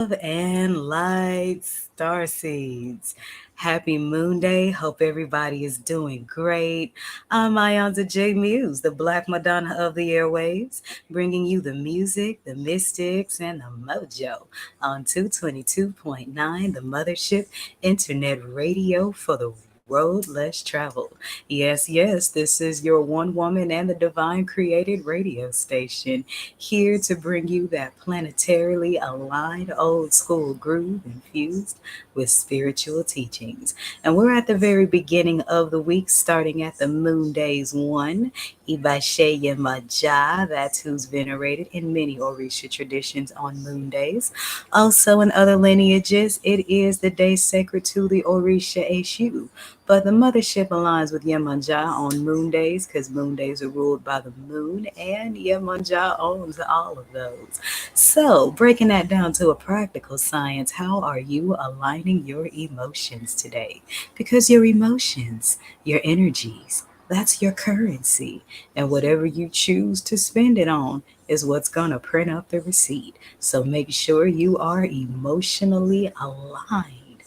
And light starseeds. Happy Moon Day. Hope everybody is doing great. I'm iiiYansaje Muse, the Black Madonna of the airwaves, bringing you the music, the mystics, and the mojo on 222.9, the Mothership Internet Radio for the road less traveled. Yes, this is your one woman and the divine created radio station, here to bring you that planetarily aligned old school groove infused with spiritual teachings. And we're at the very beginning of the week, starting at the moon days one. Iba Yemoja, that's who's venerated in many Orisha traditions on moon days. Also, in other lineages, it is the day sacred to the Orisha Eshu. But the mothership aligns with Yemoja on moon days because moon days are ruled by the moon, and Yemoja owns all of those. So, breaking that down to a practical science, how are you aligning your emotions today? Because your emotions, your energies, that's your currency. And whatever you choose to spend it on is what's going to print up the receipt. So make sure you are emotionally aligned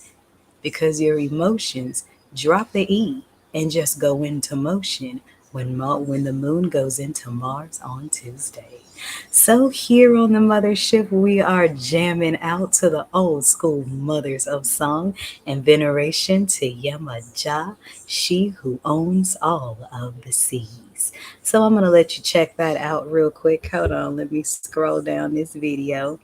because your emotions drop the E and just go into motion when the moon goes into Mars on Tuesday. So here on the Mothership, we are jamming out to the old school mothers of song and veneration to Yemoja, she who owns all of the seas. So I'm going to let you check that out real quick. Hold on, let me scroll down this video.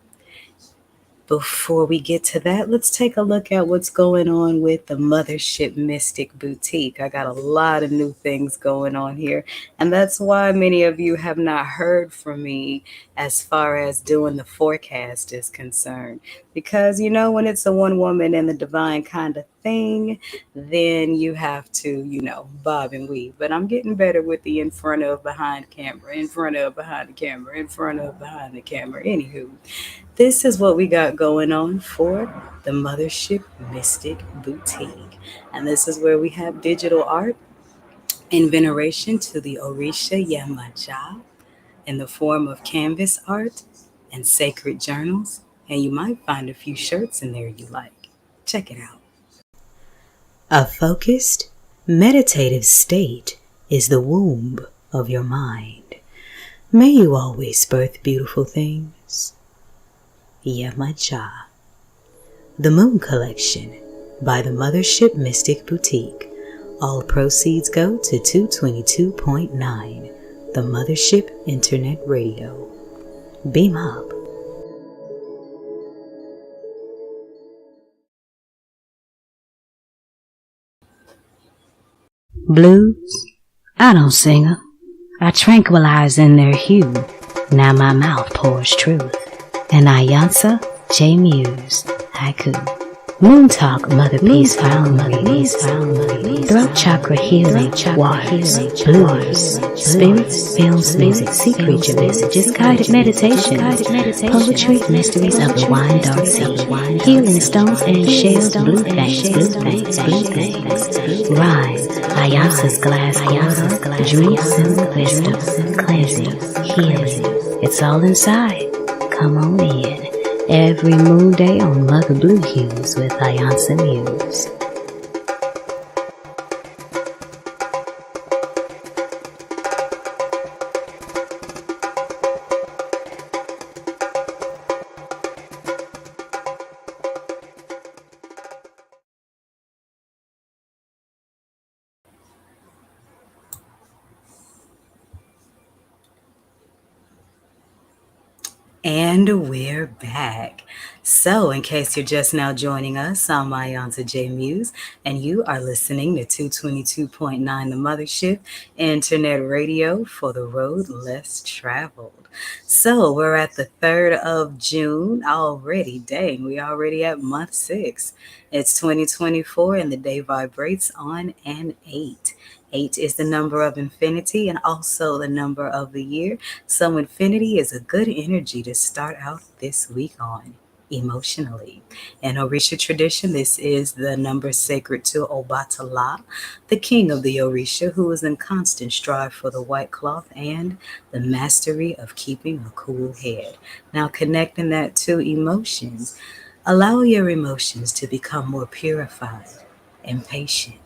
Before we get to that, let's take a look at what's going on with the Mothership Mystic Boutique. I got a lot of new things going on here, and that's why many of you have not heard from me as far as doing the forecast is concerned. Because, when it's a one woman and the divine kind of thing, then you have to, bob and weave. But I'm getting better with the in front of, behind camera, in front of, behind the camera, in front of, behind the camera. Anywho, this is what we got going on for the Mothership Mystic Boutique. And this is where we have digital art in veneration to the Orisha Yemoja in the form of canvas art and sacred journals. And you might find a few shirts in there you like. Check it out. A focused, meditative state is the womb of your mind. May you always birth beautiful things. Yemoja. The Moon Collection by the Mothership Mystic Boutique. All proceeds go to 222.9, the Mothership Internet Radio. Beam up. Blues? I don't sing 'em. I tranquilize in their hue. Now my mouth pours truth. And iiiYansa, J Muse, haiku. Moon Talk, Motherpeace, found Motherpeace. Throat chakra healing, waters, blues, spirits, films, music, sea creature messages, guided meditation, poetry, mysteries of the wine dark sea, healing stones and shells, blue things, rhyme, iiiYansa's glass water, dreams and wisdom, cleansing, healing. It's all inside. Come on in. Every moon day on Mother Blue Hues with iiiYansa Muse. And we're back. So, in case you're just now joining us, I'm iiiYansaje Muse, and you are listening to 222.9 The Mothership Internet Radio for the road less traveled. So, we're at the 3rd of June already. Dang, we already at month 6. It's 2024, and the day vibrates on an 8. 8 is the number of infinity and also the number of the year. So infinity is a good energy to start out this week on. emotionally. In Orisha tradition, this is the number sacred to Obatala, the king of the Orisha, who is in constant strive for the white cloth and the mastery of keeping a cool head. Now, connecting that to emotions, allow your emotions to become more purified and patient.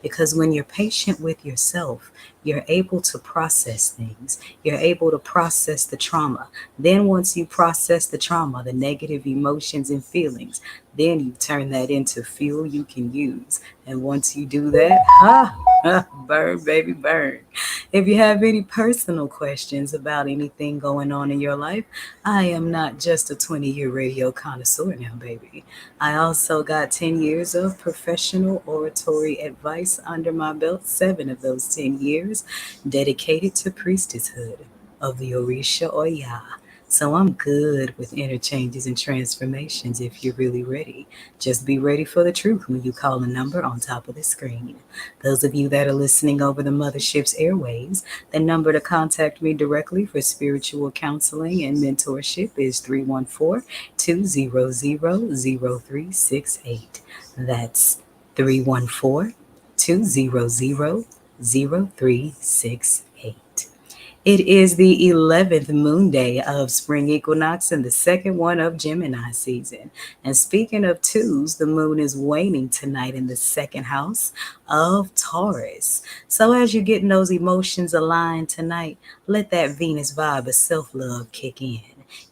Because when you're patient with yourself, you're able to process things. You're able to process the trauma. Then, once you process the trauma, the negative emotions and feelings, then you turn that into fuel you can use. And once you do that, burn, baby, burn. If you have any personal questions about anything going on in your life, I am not just a 20-year radio connoisseur now, baby. I also got 10 years of professional oratory advice under my belt, 7 of those 10 years dedicated to priestesshood of the Orisha Oya. So I'm good with interchanges and transformations if you're really ready. Just be ready for the truth when you call the number on top of the screen. Those of you that are listening over the Mothership's airwaves, the number to contact me directly for spiritual counseling and mentorship is 314-200-0368. That's 314-200-0368. It is the 11th moon day of spring equinox and the second one of Gemini season. And speaking of twos, the moon is waning tonight in the second house of Taurus. So as you're getting those emotions aligned tonight, let that Venus vibe of self-love kick in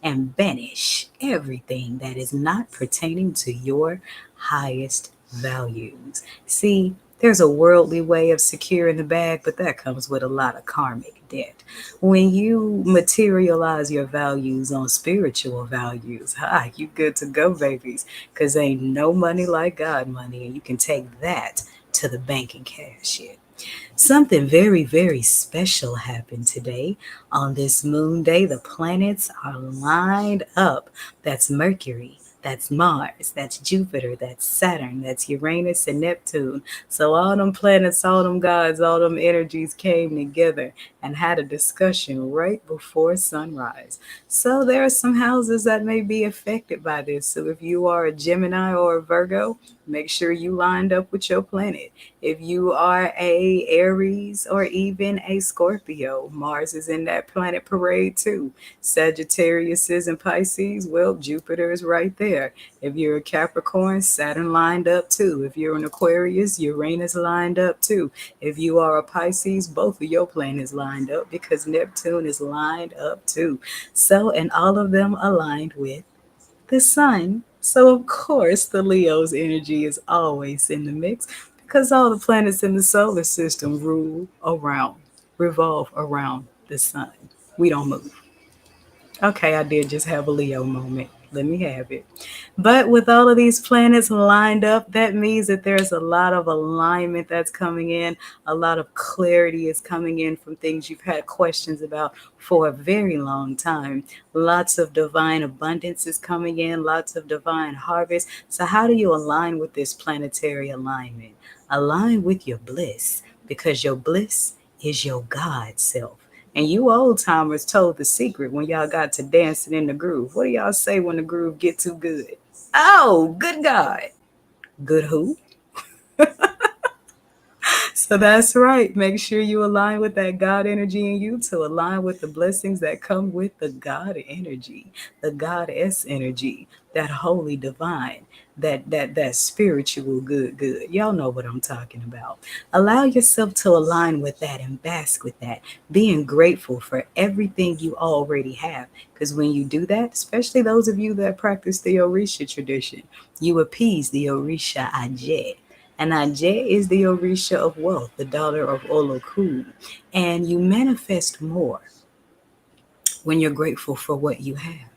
and banish everything that is not pertaining to your highest values. See, there's a worldly way of securing the bag, but that comes with a lot of karmic debt. When you materialize your values on spiritual values, you good to go, babies, because ain't no money like God money, and you can take that to the bank and cash it. Something very, very special happened today. On this moon day, the planets are lined up. That's Mercury, that's Mars, that's Jupiter, that's Saturn, that's Uranus and Neptune. So all them planets, all them gods, all them energies came together and had a discussion right before sunrise. So there are some houses that may be affected by this. So if you are a Gemini or a Virgo, make sure you lined up with your planet. If you are a Aries or even a Scorpio, Mars is in that planet parade too. Sagittarius is in Pisces, well, Jupiter is right there. If you're a Capricorn, Saturn lined up too. If you're an Aquarius, Uranus lined up too. If you are a Pisces, both of your planets lined up because Neptune is lined up too. So, and all of them aligned with the sun. So, of course, the Leo's energy is always in the mix because all the planets in the solar system revolve around the sun. We don't move. Okay, I did just have a Leo moment. Let me have it. But with all of these planets lined up, that means that there's a lot of alignment that's coming in. A lot of clarity is coming in from things you've had questions about for a very long time. Lots of divine abundance is coming in, lots of divine harvest. So, how do you align with this planetary alignment? Align with your bliss because your bliss is your God self. And you old timers told the secret when y'all got to dancing in the groove. What do y'all say when the groove get too good? Oh, good God. Good who? So that's right. Make sure you align with that God energy in you to align with the blessings that come with the God energy, the Goddess energy, that holy divine, that spiritual good. Y'all know what I'm talking about. Allow yourself to align with that and bask with that, being grateful for everything you already have. Because when you do that, especially those of you that practice the Orisha tradition, you appease the Orisha Aje. And Ajay is the Orisha of wealth, the daughter of Olokun. And you manifest more when you're grateful for what you have.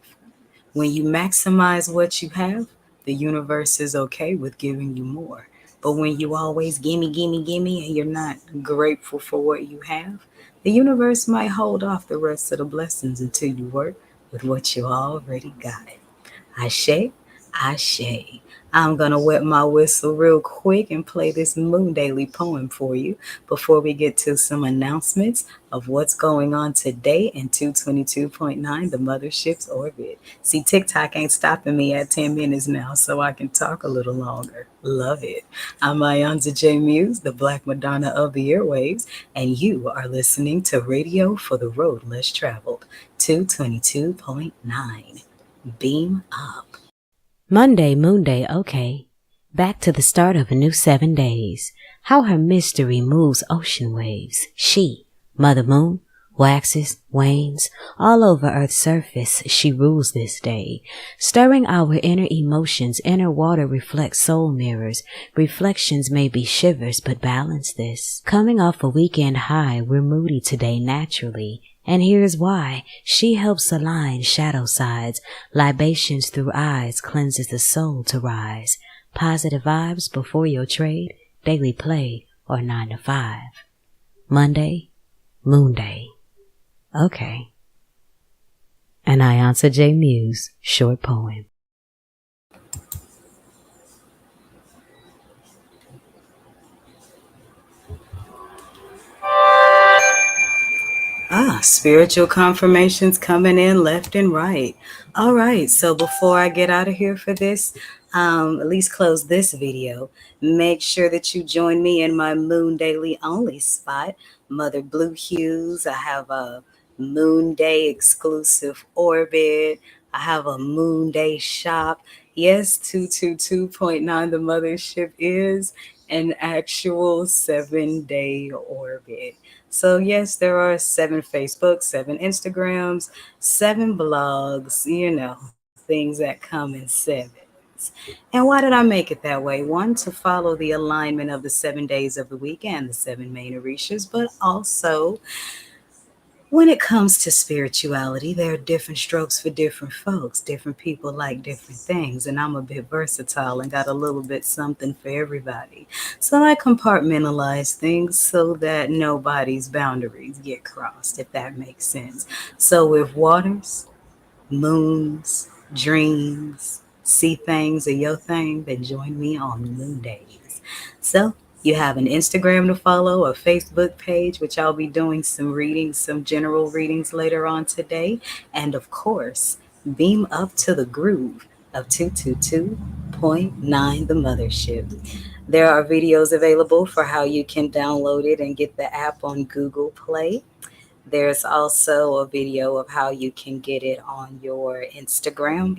When you maximize what you have, the universe is okay with giving you more. But when you always gimme, and you're not grateful for what you have, the universe might hold off the rest of the blessings until you work with what you already got. Ashe, Ashe. I'm going to wet my whistle real quick and play this Moon Daily poem for you before we get to some announcements of what's going on today in 222.9, the Mothership's orbit. See, TikTok ain't stopping me at 10 minutes now, so I can talk a little longer. Love it. I'm iiiYansaje Muse, the Black Madonna of the airwaves, and you are listening to Radio for the Road Less Traveled, 222.9. Beam up. Monday, Moon Day, okay. Back to the start of a new 7 days. How her mystery moves ocean waves. She, Mother Moon, waxes, wanes, all over Earth's surface she rules this day. Stirring our inner emotions, inner water reflects soul mirrors. Reflections may be shivers, but balance this. Coming off a weekend high, we're moody today naturally. And here's why. She helps align shadow sides. Libations through eyes cleanses the soul to rise. Positive vibes before your trade, daily play, or 9 to 5. Monday, Moon Day. Okay. An iiiYansaje Muse short poem. Spiritual confirmations coming in left and right. All right, so before I get out of here for this, at least close this video, make sure that you join me in my Moon Daily only spot, Mother Blue Hues. I have a Moon Day exclusive orbit. I have a Moon Day shop. Yes, 222.9, the Mothership is an actual 7-day orbit. So yes, there are 7 Facebooks, 7 Instagrams, 7 blogs, things that come in sevens. And why did I make it that way? One, to follow the alignment of the 7 days of the week and the 7 main orishas, but also when it comes to spirituality, there are different strokes for different folks. Different people like different things, and I'm a bit versatile and got a little bit something for everybody. So I compartmentalize things so that nobody's boundaries get crossed, if that makes sense. So with waters, moons, dreams, see things, or your thing, then join me on Moon Days. So you have an Instagram to follow, a Facebook page, which I'll be doing some readings, some general readings later on today. And of course, beam up to the groove of 222.9, the Mothership. There are videos available for how you can download it and get the app on Google Play. There's also a video of how you can get it on your not Instagram,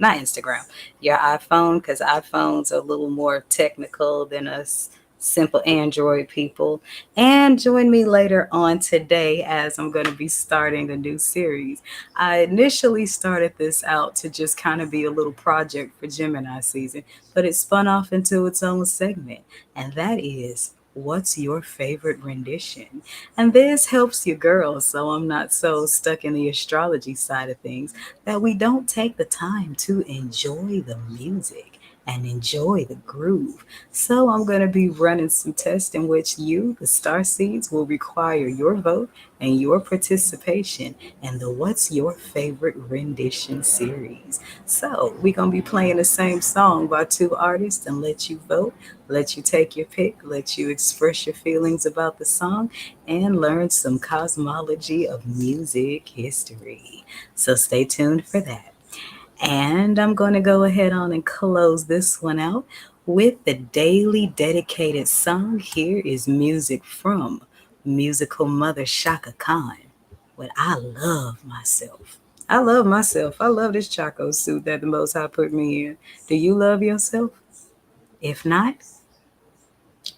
your iPhone, because iPhones are a little more technical than us simple Android people. And join me later on today as I'm going to be starting a new series. I initially started this out to just kind of be a little project for Gemini season, but it spun off into its own segment, and that is, what's your favorite rendition? And this helps you girls, so I'm not so stuck in the astrology side of things, that we don't take the time to enjoy the music and enjoy the groove. So I'm going to be running some tests in which you, the star seeds, will require your vote and your participation in the What's Your Favorite Rendition series. So we're going to be playing the same song by 2 artists and let you vote, let you take your pick, let you express your feelings about the song, and learn some cosmology of music history. So stay tuned for that. And I'm going to go ahead on and close this one out with the daily dedicated song. Here is music from musical mother Shaka Khan. What I love myself. I love myself. I love this Chaco suit that the Most High put me in. Do you love yourself? If not,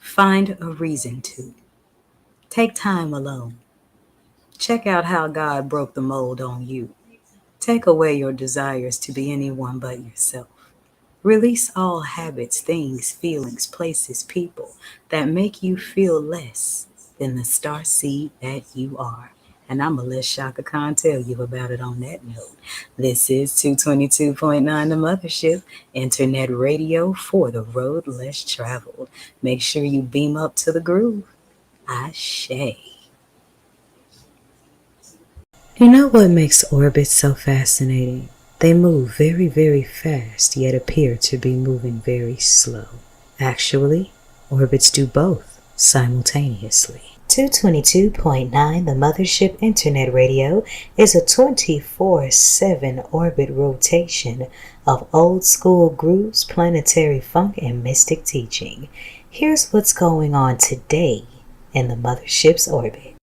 find a reason to. Take time alone. Check out how God broke the mold on you. Take away your desires to be anyone but yourself. Release all habits, things, feelings, places, people that make you feel less than the star seed that you are. And I'm going to let Shaka Khan tell you about it on that note. This is 222.9 The Mothership, internet radio for the road less traveled. Make sure you beam up to the groove. Ashe. You know what makes orbits so fascinating? They move very, very fast, yet appear to be moving very slow. Actually, orbits do both simultaneously. 222.9, the Mothership Internet Radio, is a 24/7 orbit rotation of old school grooves, planetary funk, and mystic teaching. Here's what's going on today in the Mothership's orbit.